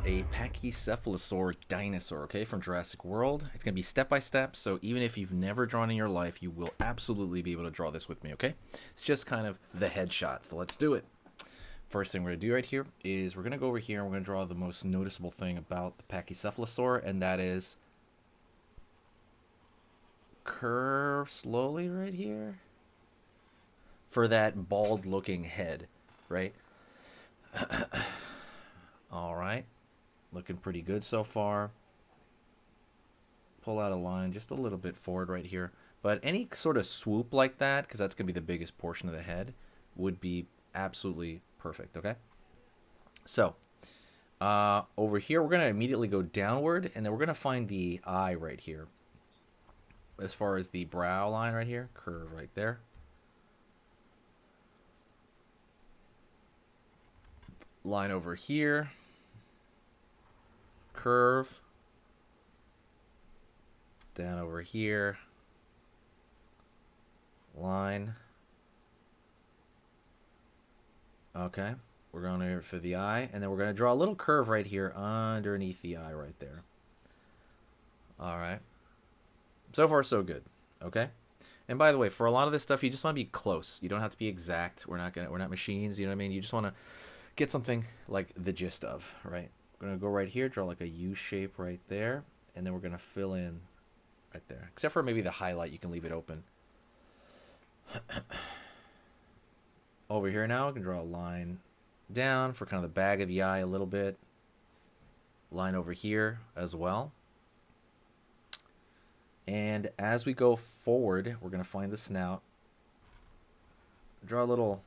a Pachycephalosaur dinosaur, okay, from Jurassic World. It's going to be step by step, so even if you've never drawn in your life, you will absolutely be able to draw this with me, okay? It's just kind of the headshot, so let's do it. First thing we're going to do right here is we're going to go over here and we're going to draw the most noticeable thing about the Pachycephalosaur, and that is curve slowly right here for that bald looking head, right? All right, looking pretty good so far. Pull out a line just a little bit forward right here, but any sort of swoop like that, because that's going to be the biggest portion of the head, would be absolutely perfect. Okay, so over here we're going to immediately go downward, and then we're going to find the eye right here. As far as the brow line right here, curve right there. Line over here, curve, down over here, line. Okay, we're going here for the eye, and then we're going to draw a little curve right here underneath the eye right there. All right, so far so good. Okay, and by the way, for a lot of this stuff, you just want to be close. You don't have to be exact. We're not machines. You know what I mean? You just want to get something like the gist of, right? We're going to go right here, draw like a U shape right there, and then we're going to fill in right there. Except for maybe the highlight, you can leave it open. Over here now, I can draw a line down for kind of the bag of the eye a little bit. Line over here as well. And as we go forward, we're going to find the snout. Draw a little,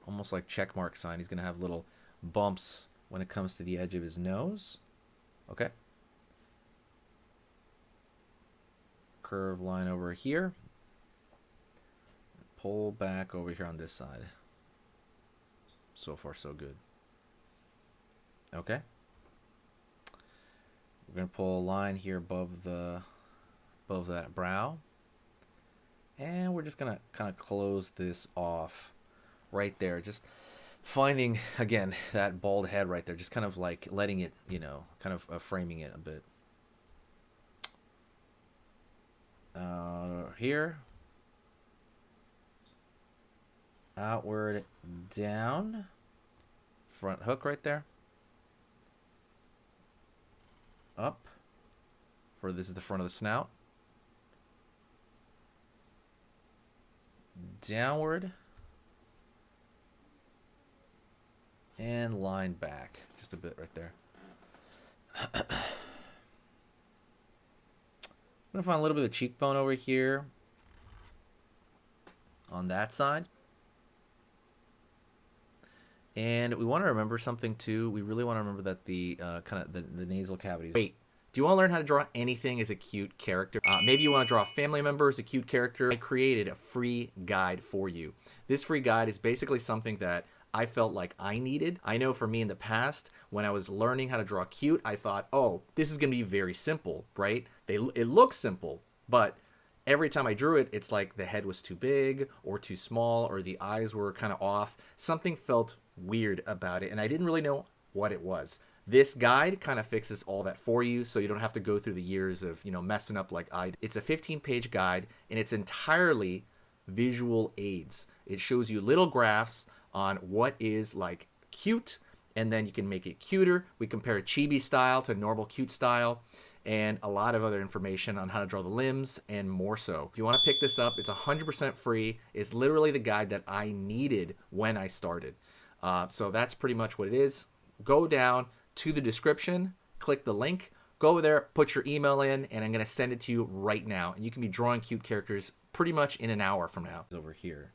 almost like check mark sign. He's going to have little bumps when it comes to the edge of his nose. Okay. Curve line over here. Pull back over here on this side. So far so good. Okay. We're going to pull a line here above that brow. And we're just going to kind of close this off right there. Just finding, again, that bald head right there. Just kind of like letting it, you know, kind of framing it a bit. Here. Outward, down. Front hook right there. Up. For this is the front of the snout. Downward. And line back. Just a bit right there. I'm going to find a little bit of cheekbone over here. On that side. And we want to remember something too. We really want to remember that the kind of the nasal cavities. Wait, do you want to learn how to draw anything as a cute character? Maybe you want to draw a family member as a cute character. I created a free guide for you. This free guide is basically something that I felt like I needed. I know for me in the past, when I was learning how to draw cute, I thought, oh, this is going to be very simple, right? It looks simple, but every time I drew it, it's like the head was too big or too small or the eyes were kind of off. Something felt weird about it, and I didn't really know what it was. This guide kind of fixes all that for you, so you don't have to go through the years of, you know, messing up like I did. It's a 15-page guide, and it's entirely visual aids. It shows you little graphs on what is like cute, and then you can make it cuter. We compare chibi style to normal cute style, and a lot of other information on how to draw the limbs and more so. If you want to pick this up, it's 100% free. It's literally the guide that I needed when I started. So that's pretty much what it is. Go down to the description, click the link, go over there, put your email in, and I'm going to send it to you right now. And you can be drawing cute characters pretty much in an hour from now. Over here.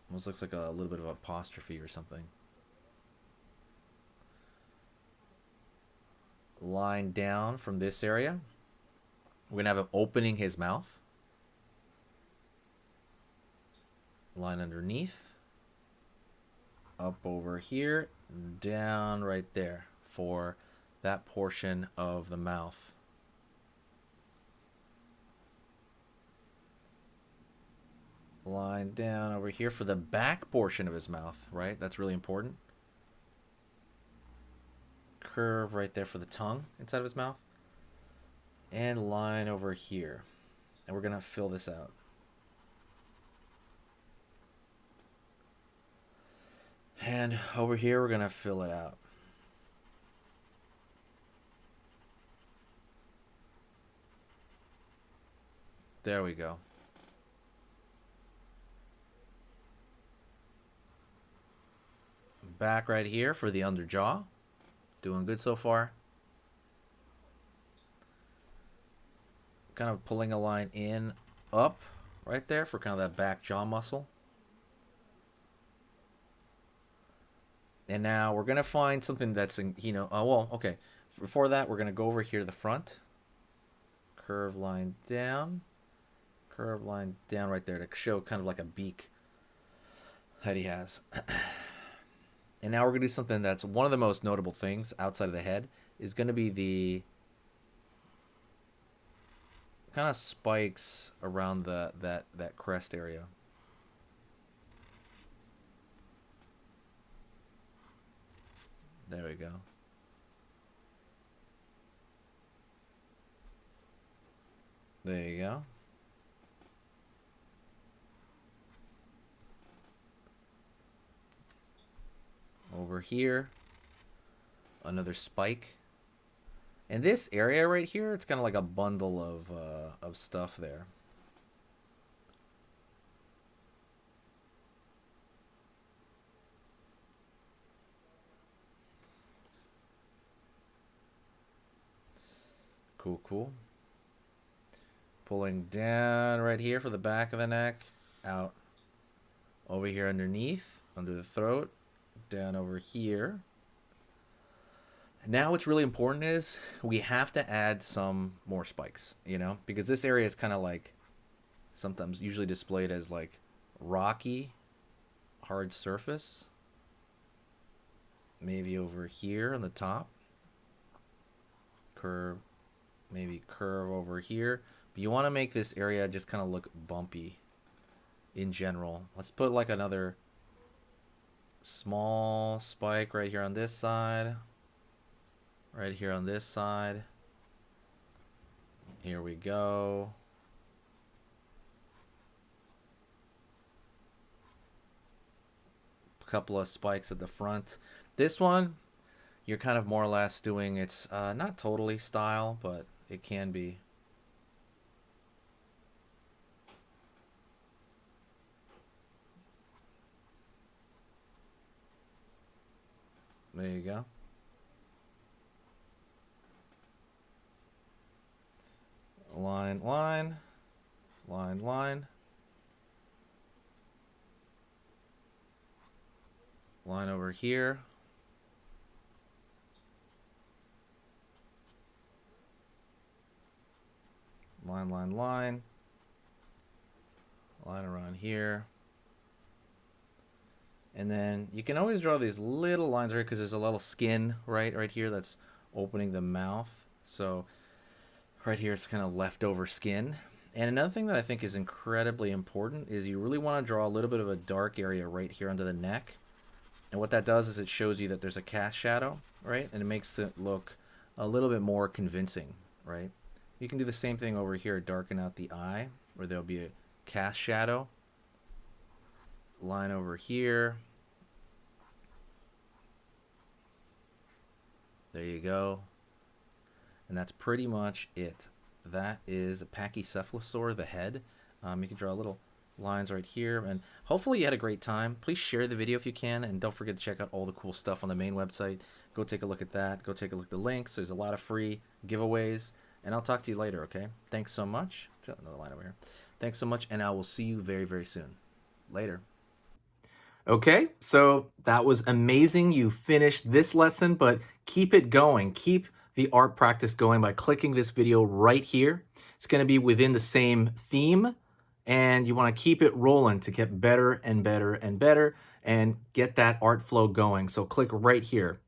Almost looks like a little bit of apostrophe or something. Line down from this area. We're going to have him opening his mouth. Line underneath. Up over here, down right there for that portion of the mouth. Line down over here for the back portion of his mouth, right? That's really important. curve right there for the tongue inside of his mouth. And line over here. And we're going to fill this out. And over here, we're going to fill it out. There we go. Back right here for the underjaw. Doing good so far. Kind of pulling a line in, up, right there for kind of that back jaw muscle. And now we're going to find something that's, well, okay. Before that, we're going to go over here to the front. Curve line down. Curve line down right there to show kind of like a beak that he has. And now we're going to do something that's one of the most notable things outside of the head is going to be the kind of spikes around that crest area. There we go. There you go. Over here, another spike. And this area right here, it's kind of like a bundle of stuff there. Cool, cool. Pulling down right here for the back of the neck, out over here underneath, under the throat, down over here. Now what's really important is we have to add some more spikes, because this area is kind of like sometimes usually displayed as like rocky, hard surface. Maybe over here on the top. Curve, maybe curve over here. But you want to make this area just kind of look bumpy in general. Let's put like another small spike right here on this side. Right here on this side. Here we go. A couple of spikes at the front. This one, you're kind of more or less doing, it's not totally style, but it can be. There you go. Line, line, line, line. Line over here. Line, line, line. Line around here. And then you can always draw these little lines right because there's a little skin right here that's opening the mouth. So right here it's kind of leftover skin. And another thing that I think is incredibly important is you really want to draw a little bit of a dark area right here under the neck. And what that does is it shows you that there's a cast shadow, right? And it makes it look a little bit more convincing, right? You can do the same thing over here, darken out the eye, where there'll be a cast shadow. Line over here. There you go. And that's pretty much it. That is a Pachycephalosaur, the head. You can draw little lines right here. And hopefully you had a great time. Please share the video if you can. And don't forget to check out all the cool stuff on the main website. Go take a look at that. Go take a look at the links. There's a lot of free giveaways. And I'll talk to you later, okay? Thanks so much. Another line over here. Thanks so much, and I will see you very, very soon. Later. Okay, so that was amazing. You finished this lesson, but keep it going. Keep the art practice going by clicking this video right here. It's going to be within the same theme, and you want to keep it rolling to get better and better and better and get that art flow going. So click right here.